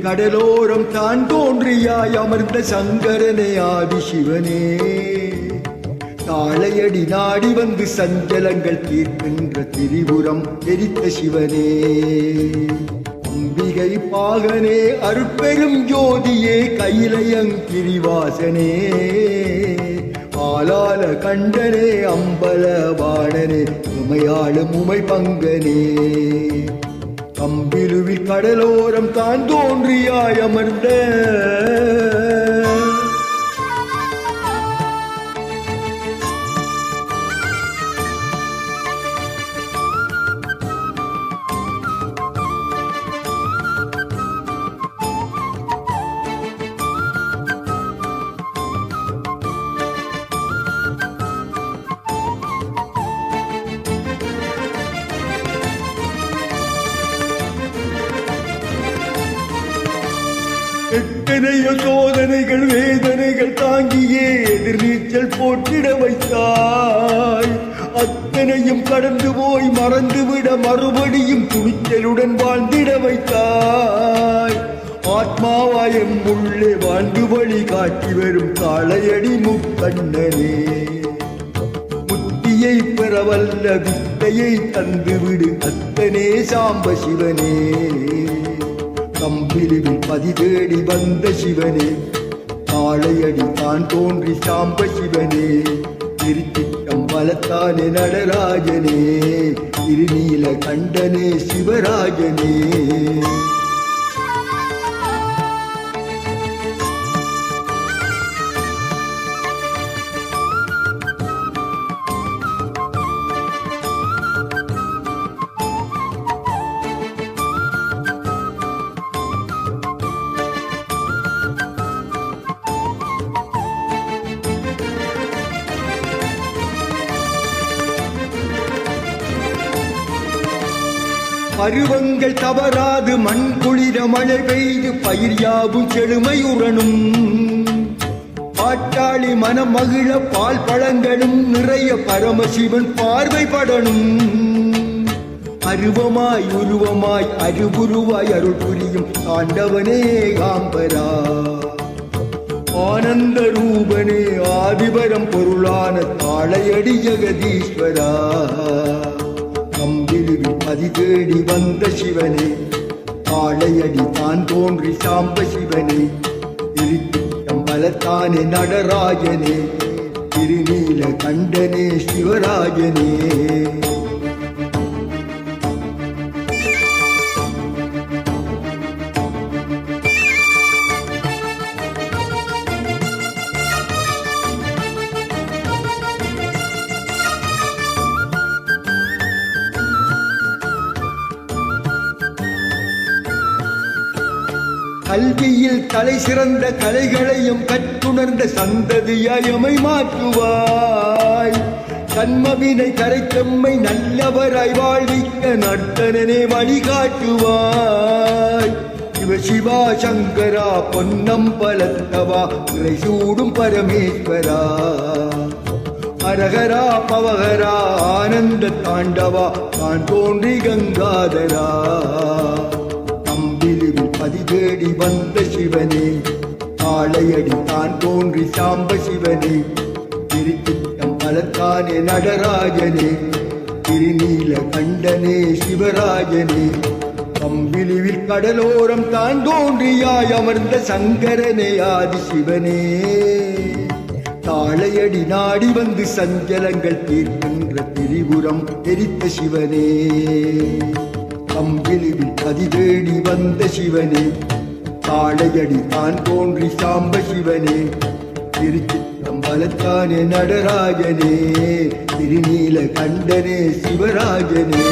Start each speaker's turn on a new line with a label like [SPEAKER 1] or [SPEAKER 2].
[SPEAKER 1] கடலோரம் தான் தோன்றியாய் அமர்ந்த சங்கரனே ஆதி சிவனே, தாளையடி நாடி வந்து சஞ்சலங்கள் தீர்க்கின்ற திரிபுரம் எரித்த சிவனே, அம்பிகை பாகனே அருட்பெரும் ஜோதியே கையிலையங்கிரிவாசனே, ஆலால கண்டனே அம்பலவாணனே உமையாளும் உமை பங்கனே, கம்பிலுவில் கடலோரம் தான் தோன்றியாய் அமர்ந்த எத்தனையோ சோதனைகள் வேதனைகள் தாங்கியே எதிர்நீச்சல் போட்டிட வைத்தாய், அத்தனையும் கடந்து போய் மறந்துவிட மறுபடியும் துணிச்சலுடன் வாழ்ந்திட வைத்தாய், ஆத்மாவாயம் உள்ளே வாழ்ந்து வழி காட்டி வரும் காளையடி முக்கண்ணனே, முத்தியை பெறவல்ல வித்தையை தந்துவிடு அத்தனே சாம்ப சிவனே, கம்பிலிவில் பதி தேடி வந்த சிவனே, தாளையடி தான் தோன்றி சாம்ப சிவனே, திருச்சிற்றம்பலத்தானே நடராஜனே, திருநீல கண்டனே சிவராஜனே, பருவங்கள் தவறாது மண் குளிர மழை பெய்து பயிர் யாவும் செழுமையுறணும், பாட்டாளி மனம் மகிழ பால் பழங்களும் நிறைய பரமசிவன் பார்வைப்படணும், அருவமாய் உருவமாய் அருபுருவாய் அருள் புரியும் ஆண்டவனே காம்பரா, ஆனந்த ரூபனே ஆதிபரம் பொருளான தாளையடி ஜெகதீஸ்வரா, கம்பிலிவில் பதி தேடி வந்த சிவனே, தாளையடி தான் தோன்றி சாம்ப சிவனே, திருச்சிற்றம்பலத்தானே நடராஜனே, திருநீல கண்டனே சிவராஜனே, கல்வியில் தலை சிறந்த கலைகளையும் கற்றுணர்ந்த சந்ததியாயமை மாற்றுவாய், கண்மவினை கரைத்தம்மை நல்லவராய் வாழ்விக்க நர்த்தனனே வழிகாட்டுவாய், சிவசிவா சங்கரா பொன்னம்பலத்தவா இறை சூடும் பரமேஸ்வரா, ஹரஹரா பவஹரா ஆனந்த தாண்டவா தான் தோன்றி கங்காதரா, பதி தேடி வந்த சிவனே, தாளையடி தான் தோன்றி சாம்ப சிவனே, திருச்சிற்றம்பலத்தானே நடராஜனே, திருநீல கண்டனே சிவராஜனே, கம்பிலிவில் கடலோரம் தான் தோன்றியாய் அமர்ந்த சங்கரனே ஆதி சிவனே, தாளையடி நாடி வந்து சஞ்சலங்கள் தீர்க்கின்ற திரிபுரம் எரித்த சிவனே, கம்பிலிவில் பதி தேடி வந்த சிவனே, தாளையடி தான் தோன்றி சாம்ப சிவனே, திருச்சிற்றம்பலத்தானே நடராஜனே, திருநீல கண்டனே சிவராஜனே.